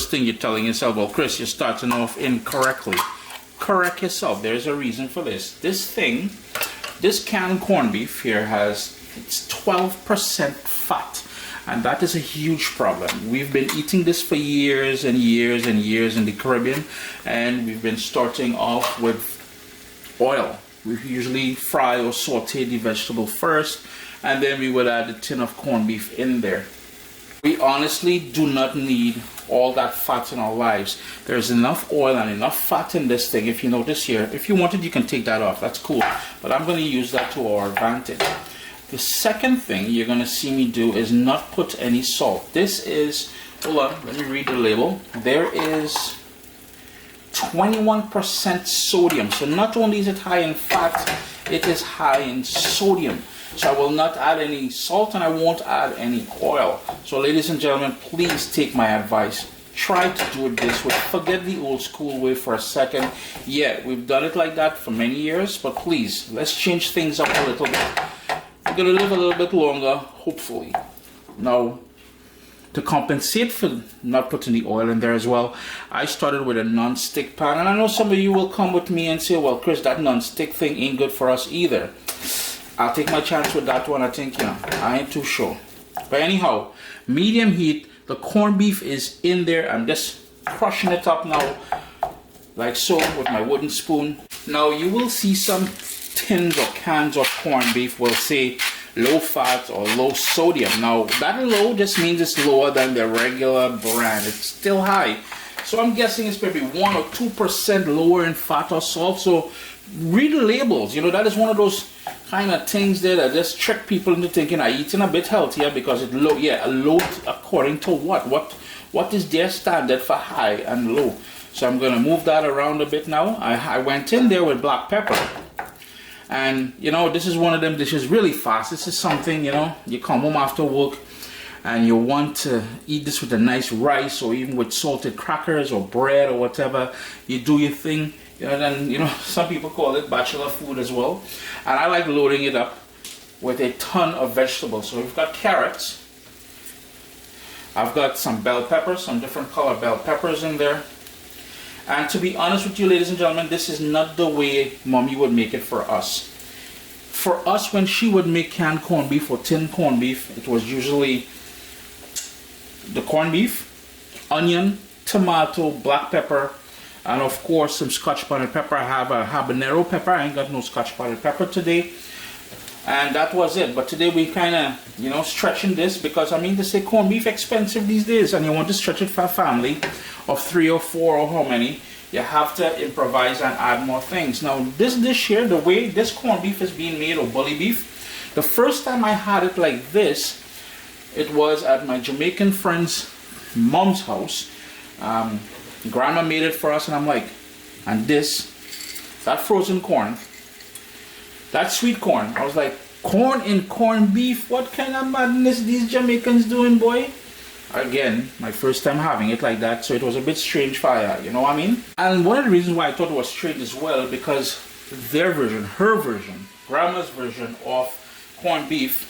first thing you're telling yourself, well, Chris, you're starting off incorrectly. Correct yourself. There's a reason for this. This canned corned beef here it's 12% fat. And that is a huge problem. We've been eating this for years and years and years in the Caribbean, and we've been starting off with oil. We usually fry or saute the vegetable first, and then we would add a tin of corned beef in there. We honestly do not need all that fat in our lives. There's enough oil and enough fat in this thing. If you notice here, if you wanted, you can take that off. That's cool. But I'm going to use that to our advantage. The second thing you're going to see me do is not put any salt. This is, hold on, let me read the label. There is 21% sodium. So not only is it high in fat, it is high in sodium. So I will not add any salt and I won't add any oil. So ladies and gentlemen, please take my advice. Try to do it this way. Forget the old school way for a second. Yeah, we've done it like that for many years, but please, let's change things up a little bit. We're going to live a little bit longer, hopefully. Now, to compensate for not putting the oil in there as well, I started with a non-stick pan. And I know some of you will come with me and say, well, Chris, that non-stick thing ain't good for us either. I'll take my chance with that one. I think, I ain't too sure. But anyhow, medium heat, the corned beef is in there. I'm just crushing it up now, like so, with my wooden spoon. Now, you will see some tins or cans of corned beef will say low fat or low sodium. Now that low just means it's lower than the regular brand. It's still high, so I'm guessing it's maybe 1 or 2% lower in fat or salt. So read the labels. That is one of those kind of things there that just trick people into thinking I'm eating a bit healthier because it's low. Yeah, low according to what is their standard for high and low. So I'm going to move that around a bit now. I went in there with black pepper. And this is one of them dishes really fast. This is something, you come home after work and you want to eat this with a nice rice or even with salted crackers or bread or whatever. You do your thing. Then some people call it bachelor food as well. And I like loading it up with a ton of vegetables. So we've got carrots. I've got some bell peppers, some different color bell peppers in there. And to be honest with you, ladies and gentlemen, this is not the way Mommy would make it for us. For us, when she would make canned corned beef or tin corned beef, it was usually the corned beef, onion, tomato, black pepper, and of course some scotch bonnet pepper. I have a habanero pepper. I ain't got no scotch bonnet pepper today. And that was it. But today we kind of, stretching this because, they say corned beef expensive these days and you want to stretch it for a family of 3 or 4 or how many. You have to improvise and add more things. Now, this dish here, the way this corned beef is being made, or bully beef, the first time I had it like this, it was at my Jamaican friend's mom's house. Grandma made it for us and I'm like, and that frozen corn, that sweet corn, I was like, corn in corned beef? What kind of madness these Jamaicans doing, boy? Again, my first time having it like that, so it was a bit strange for her, you know what I mean? And one of the reasons why I thought it was strange as well, because their version, her version, Grandma's version of corned beef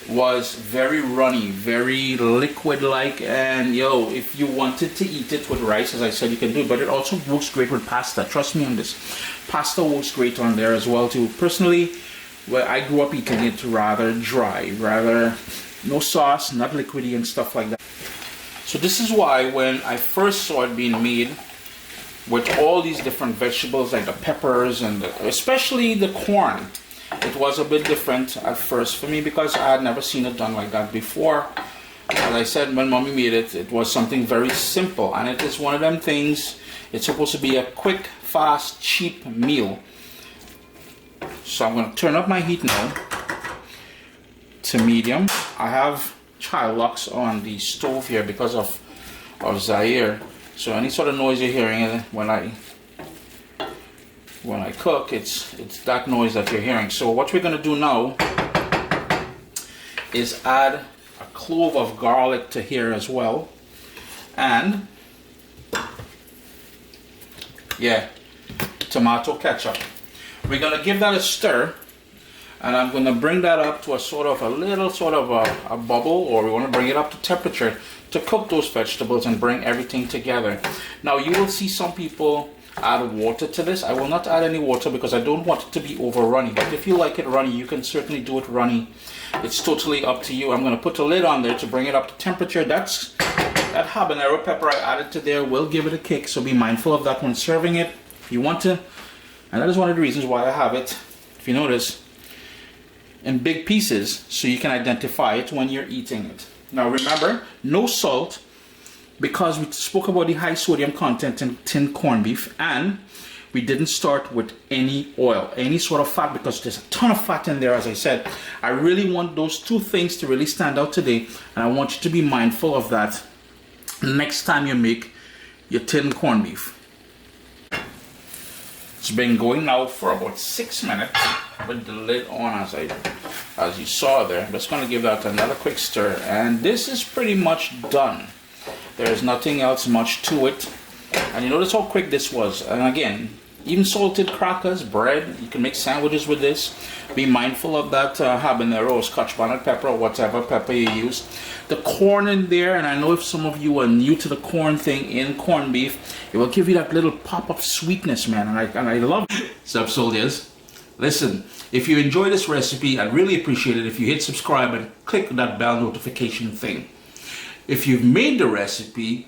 was very runny, very liquid-like, and if you wanted to eat it with rice, as I said, you can do it, but it also works great with pasta. Trust me on this. Pasta works great on there as well too. Personally, I grew up eating it rather dry, rather no sauce, not liquidy and stuff like that. So this is why when I first saw it being made with all these different vegetables like the peppers and especially the corn, it was a bit different at first for me because I had never seen it done like that before. As I said, when Mommy made it, it was something very simple, and it is one of them things, it's supposed to be a quick, fast, cheap meal. So I'm going to turn up my heat now to medium. I have child locks on the stove here because of Zaire. So any sort of noise you're hearing when I cook, it's that noise that you're hearing. So what we're going to do now is add a clove of garlic to here as well, and tomato ketchup. We're going to give that a stir, and I'm going to bring that up to a little sort of a bubble, or we want to bring it up to temperature to cook those vegetables and bring everything together. Now you will see some people add water to this. I will not add any water because I don't want it to be over runny, but if you like it runny, you can certainly do it runny. It's totally up to you. I'm going to put a lid on there to bring it up to temperature. That habanero pepper I added to there will give it a kick, so be mindful of that when serving it if you want to. And that is one of the reasons why I have it, if you notice, in big pieces so you can identify it when you're eating it. Now remember, no salt, because we spoke about the high sodium content in tin corned beef, and we didn't start with any oil, any sort of fat, because there's a ton of fat in there. As I said, I really want those two things to really stand out today, and I want you to be mindful of that next time you make your tin corned beef. It's been going now for about 6 minutes with the lid on, as you saw there. I'm just going to give that another quick stir, and this is pretty much done. There's nothing else much to it, and you notice how quick this was. And again, even salted crackers, bread, you can make sandwiches with this. Be mindful of that habanero or scotch bonnet pepper or whatever pepper you use. The corn in there, and I know if some of you are new to the corn thing in corned beef, it will give you that little pop of sweetness, man, and I love it. Sub soldiers, listen, if you enjoy this recipe, I'd really appreciate it if you hit subscribe and click that bell notification thing. If you've made the recipe,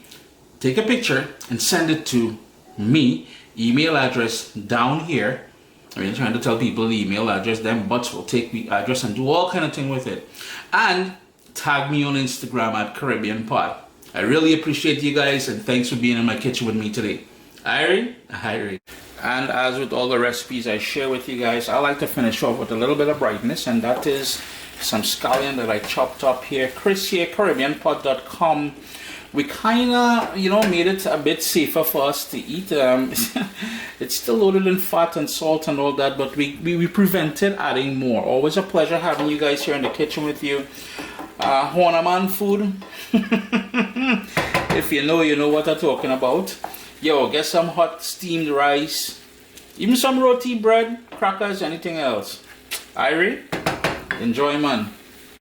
take a picture and send it to me. Email address down here. I mean, trying to tell people the email address, them butts will take the address and do all kind of thing with it. And tag me on Instagram at Caribbean Pot. I really appreciate you guys, and thanks for being in my kitchen with me today. Irie. And as with all the recipes I share with you guys, I like to finish off with a little bit of brightness, and that is some scallion that I chopped up here. Chris here, CaribbeanPot.com. We kind of, made it a bit safer for us to eat. It's still loaded in fat and salt and all that, but we prevented adding more. Always a pleasure having you guys here in the kitchen with you. Hornaman food. If you know what I'm talking about. Yo, get some hot steamed rice. Even some roti bread, crackers, anything else. Irie, enjoy, man.